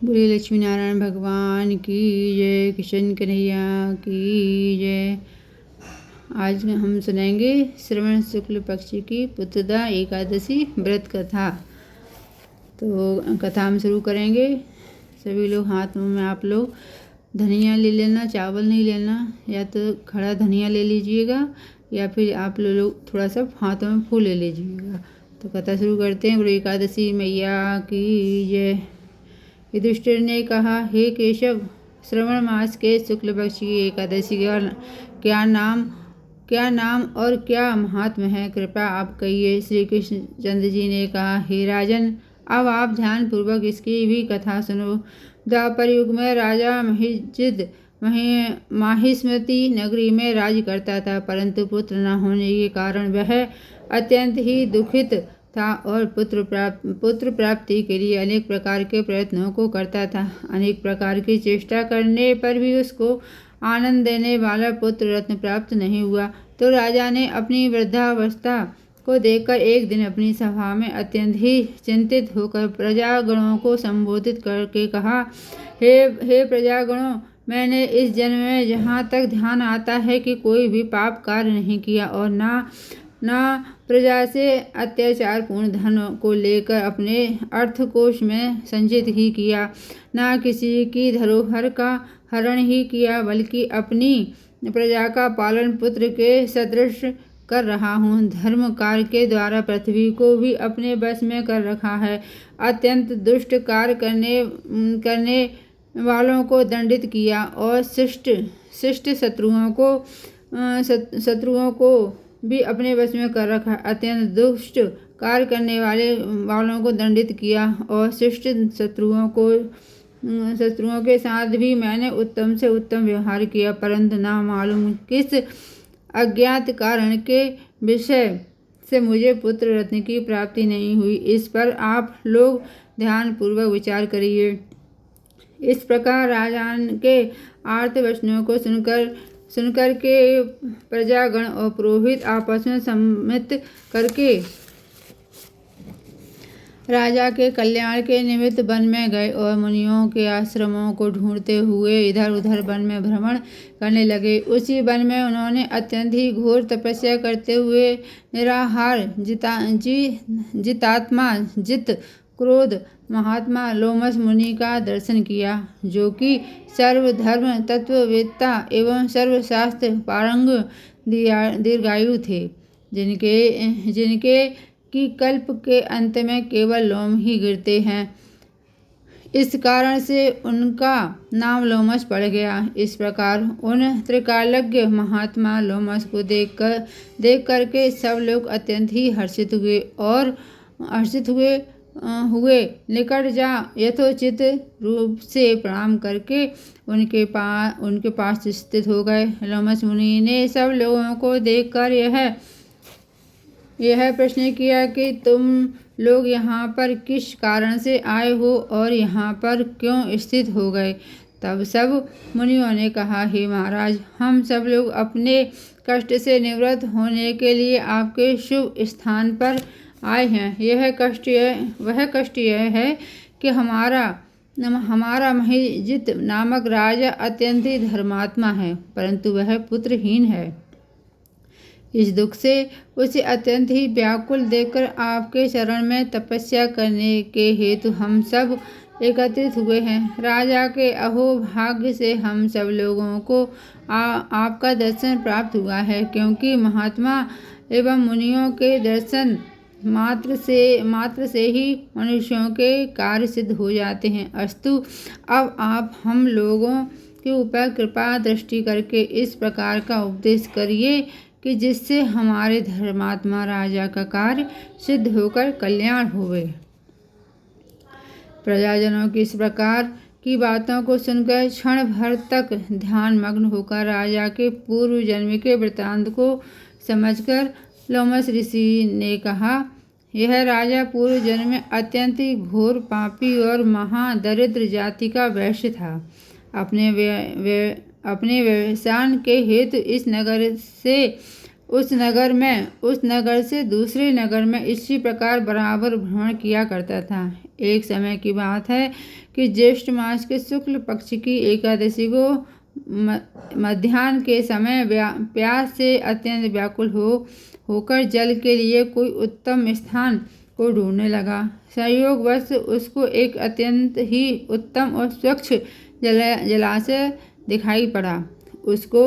बोले लक्ष्मी नारायण भगवान की जय, किशन कन्हैया की जय। आज हम सुनेंगे श्रवण शुक्ल पक्ष की पुत्रदा एकादशी व्रत कथा। तो कथा हम शुरू करेंगे। सभी लोग हाथ में आप लोग धनिया ले लेना, चावल नहीं लेना, या तो खड़ा धनिया ले लीजिएगा या फिर आप लोग थोड़ा सा हाथों में फूल ले लीजिएगा। तो कथा शुरू करते हैं। बोले एकादशी मैया की जय। युधिष्ठिर ने कहा, हे केशव, श्रवण मास के शुक्ल पक्ष की एकादशी का क्या नाम और क्या महात्म्य है, कृपया आप कहिए। श्री कृष्णचंद्र जी ने कहा, हे राजन, अब आप ध्यान पूर्वक इसकी भी कथा सुनो। द्वापर युग में राजा महिजिद माहिष्मती नगरी में राज करता था, परंतु पुत्र न होने के कारण वह अत्यंत ही दुखित था और पुत्र प्राप्ति के लिए अनेक प्रकार के प्रयत्नों को करता था। अनेक प्रकार की चेष्टा करने पर भी उसको आनंद देने वाला पुत्र रत्न प्राप्त नहीं हुआ। तो राजा ने अपनी वृद्धावस्था को देखकर एक दिन अपनी सभा में अत्यंत ही चिंतित होकर प्रजागणों को संबोधित करके कहा, हे प्रजागणों, मैंने इस जन्म में जहाँ तक ध्यान आता है कि कोई भी पाप कार्य नहीं किया और ना प्रजा से अत्याचार पूर्ण धन को लेकर अपने अर्थकोश में संचित ही किया, ना किसी की धरोहर का हरण ही किया, बल्कि अपनी प्रजा का पालन पुत्र के सदृश कर रहा हूँ। धर्म कार्य के द्वारा पृथ्वी को भी अपने बस में कर रखा है। अत्यंत दुष्ट कार्य करने वालों को दंडित किया और शिष्ट शत्रुओं को भी अपने वश में कर रखा। अत्यंत दुष्ट कार्य करने वालों को दंडित किया और शिष्ट शत्रुओं के साथ भी मैंने उत्तम से उत्तम व्यवहार किया, परंतु ना मालूम किस अज्ञात कारण के विषय से मुझे पुत्र रत्न की प्राप्ति नहीं हुई। इस पर आप लोग ध्यान पूर्वक विचार करिए। इस प्रकार राजान के आर्त वचनों को सुनकर के प्रजागण और पुरोहित आपस में सम्मित करके राजा के कल्याण के निमित्त वन में गए और मुनियों के आश्रमों को ढूंढते हुए इधर उधर वन में भ्रमण करने लगे। उसी वन में उन्होंने अत्यंत ही घोर तपस्या करते हुए निराहार जितात्मा जित क्रोध महात्मा लोमस मुनि का दर्शन किया, जो कि सर्वधर्म तत्ववेत्ता एवं सर्वशास्त्र पारंग दीर्घायु थे, जिनके की कल्प के अंत में केवल लोम ही गिरते हैं। इस कारण से उनका नाम लोमस पड़ गया। इस प्रकार उन त्रिकालज्ञ महात्मा लोमस को देख करके सब लोग अत्यंत ही हर्षित हुए निकट जा यथोचित रूप से प्रणाम करके उनके पास स्थित हो गए। लोमस मुनि ने सब लोगों को देखकर यह प्रश्न किया कि तुम लोग यहाँ पर किस कारण से आए हो और यहाँ पर क्यों स्थित हो गए। तब सब मुनियों ने कहा, हे महाराज, हम सब लोग अपने कष्ट से निवृत्त होने के लिए आपके शुभ स्थान पर आए हैं। वह कष्ट यह है कि हमारा महिजित नामक राजा अत्यंत ही धर्मात्मा है, परंतु वह पुत्रहीन है। इस दुख से उसे अत्यंत ही व्याकुल देखकर आपके चरण में तपस्या करने के हेतु हम सब एकत्रित हुए हैं। राजा के अहोभाग्य से हम सब लोगों को आपका दर्शन प्राप्त हुआ है, क्योंकि महात्मा एवं मुनियों के दर्शन मात्र से ही मनुष्यों के कार्य सिद्ध हो जाते हैं। अस्तु, अब आप हम लोगों के ऊपर कृपा दृष्टि करके इस प्रकार का उपदेश करिए कि जिससे हमारे धर्मात्मा राजा का कार्य सिद्ध होकर कल्याण होवे। प्रजाजनों की इस प्रकार की बातों को सुनकर क्षण भर तक ध्यान मग्न होकर राजा के पूर्व जन्म के वृतांत को समझकर लोमस ऋषि ने कहा, यह राजा पूर्व जन्म में अत्यंत ही घोर पापी और महादरिद्र जाति का वैश्य था। अपने व्यवसान के हेतु इस नगर से दूसरे नगर में इसी प्रकार बराबर भ्रमण किया करता था। एक समय की बात है कि ज्येष्ठ मास के शुक्ल पक्ष की एकादशी को मध्याह्न के समय प्यास से अत्यंत व्याकुल होकर जल के लिए कोई उत्तम स्थान को ढूंढने लगा। संयोगवश उसको एक अत्यंत ही उत्तम और स्वच्छ जलाशय दिखाई पड़ा। उसको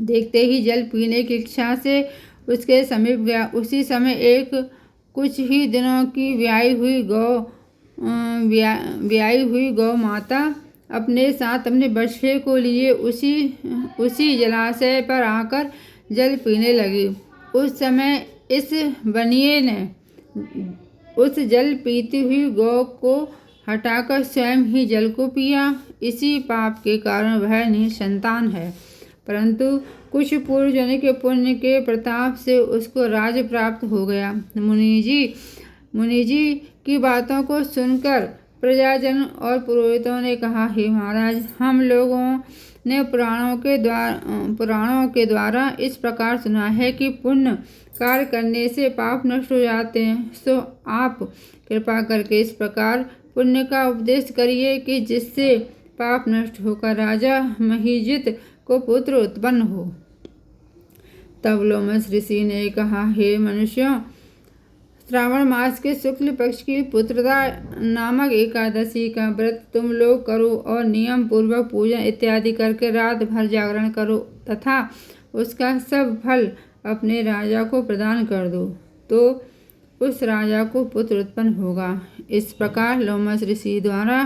देखते ही जल पीने की इच्छा से उसके समीप गया। उसी समय एक कुछ ही दिनों की ब्याई हुई गौ माता अपने साथ अपने बछड़े को लिए उसी जलाशय पर आकर जल पीने लगी। उस समय इस बनिए ने उस जल पीती हुई गौ को हटाकर स्वयं ही जल को पिया। इसी पाप के कारण वह निसंतान है, परंतु कुछ पूर्व जन्म के पुण्य के प्रताप से उसको राज्य प्राप्त हो गया। मुनि जी की बातों को सुनकर प्रजाजन और पुरोहितों ने कहा, हे महाराज, हम लोगों ने पुराणों के द्वारा इस प्रकार सुना है कि पुण्य कार्य करने से पाप नष्ट हो जाते हैं। सो आप कृपा करके इस प्रकार पुण्य का उपदेश करिए कि जिससे पाप नष्ट होकर राजा महिजित को पुत्र उत्पन्न हो। तब लोमस ऋषि ने कहा, हे मनुष्यों, श्रावण मास के शुक्ल पक्ष की पुत्रदा नामक एकादशी का व्रत तुम लोग करो और नियम पूर्वक पूजन इत्यादि करके रात भर जागरण करो तथा उसका सब फल अपने राजा को प्रदान कर दो, तो उस राजा को पुत्र उत्पन्न होगा। इस प्रकार लोमस ऋषि द्वारा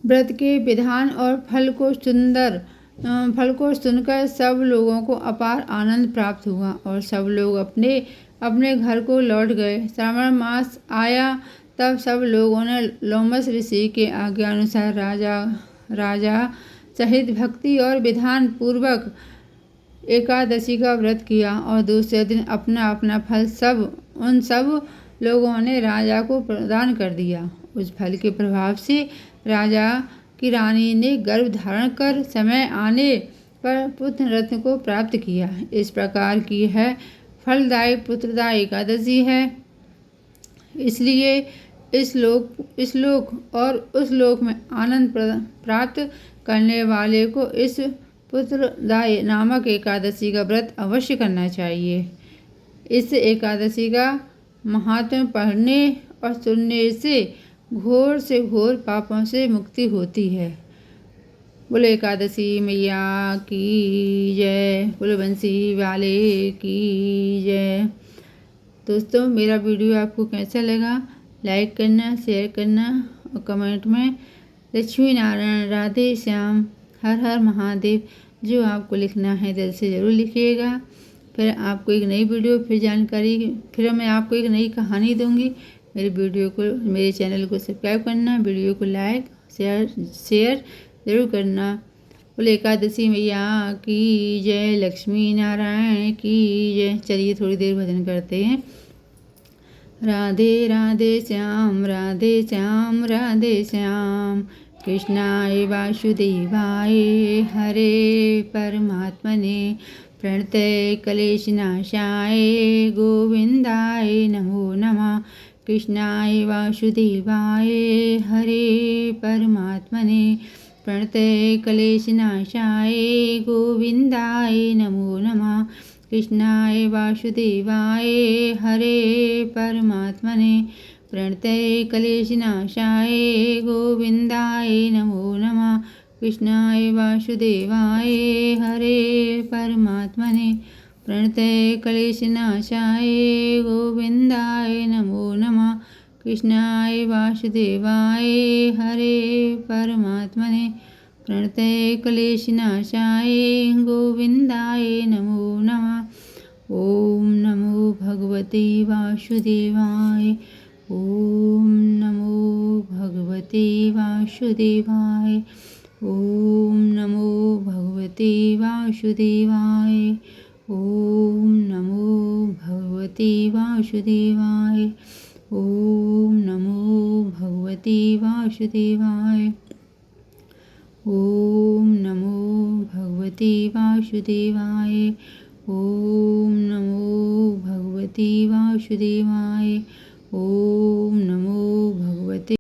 व्रत के विधान और फल को सुनकर सब लोगों को अपार आनंद प्राप्त हुआ और सब लोग अपने अपने घर को लौट गए। श्रावण मास आया तब सब लोगों ने लोमस ऋषि के आज्ञा अनुसार राजा सहित भक्ति और विधान पूर्वक एकादशी का व्रत किया और दूसरे दिन अपना अपना फल उन सब लोगों ने राजा को प्रदान कर दिया। उस फल के प्रभाव से राजा की रानी ने गर्भ धारण कर समय आने पर पुत्र रत्न को प्राप्त किया। इस प्रकार की है फलदायी पुत्रदा एकादशी है। इसलिए इस लोक और उस लोक में आनंद प्राप्त करने वाले को इस पुत्रदा नामक एकादशी का व्रत अवश्य करना चाहिए। इस एकादशी का महात्म्य पढ़ने और सुनने से घोर पापों से मुक्ति होती है। बोलो एकादशी मैया की जय, बोलो बंसी वाले की जय। दोस्तों, मेरा वीडियो आपको कैसा लगा लाइक करना, शेयर करना और कमेंट में लक्ष्मी नारायण, राधे श्याम, हर हर महादेव जो आपको लिखना है दिल से ज़रूर लिखिएगा। फिर आपको एक नई वीडियो फिर मैं आपको एक नई कहानी दूंगी। मेरे चैनल को सब्सक्राइब करना, वीडियो को लाइक शेयर ज़रूर करना। बोले एकादशी मैया की जय, लक्ष्मी नारायण की जय। चलिए थोड़ी देर भजन करते हैं। राधे राधे श्याम, राधे श्याम, राधे श्याम, कृष्णाय वासुदेवाय हरे परमात्मने, प्रणतय क्लेशनाशाय गोविंदाय नमो नमः। कृष्णाय वासुदेवाय हरे परमात्मने, प्रणतय क्लेशनाशाय गोविंदाय नमो नमः। कृष्णाय वासुदेवाय हरे परमात्मने, प्रणतय क्लेशनाशाय गोविंदाय नमो नमः। कृष्णाय वासुदेवाय हरे परमात्मने, प्रणतय क्लेशनाशाय गोविंदाय नमो नमः। कृष्णाय वासुदेवाय हरे परमात्मने, प्रणतय क्लेशनाशाय गोविंदाय नमो नमः। ओम नमो भगवते वासुदेवाय, ओम नमो भगवते वासुदेवाय, ओम नमो भगवते वासुदेवाय, ओम नमो भगवते वासुदेवाय, ओम नमो भगवते वासुदेवाय, ओम नमो भगवते वासुदेवाय, ओम नमो भगवते वासुदेवाय, ओम नमो भगवते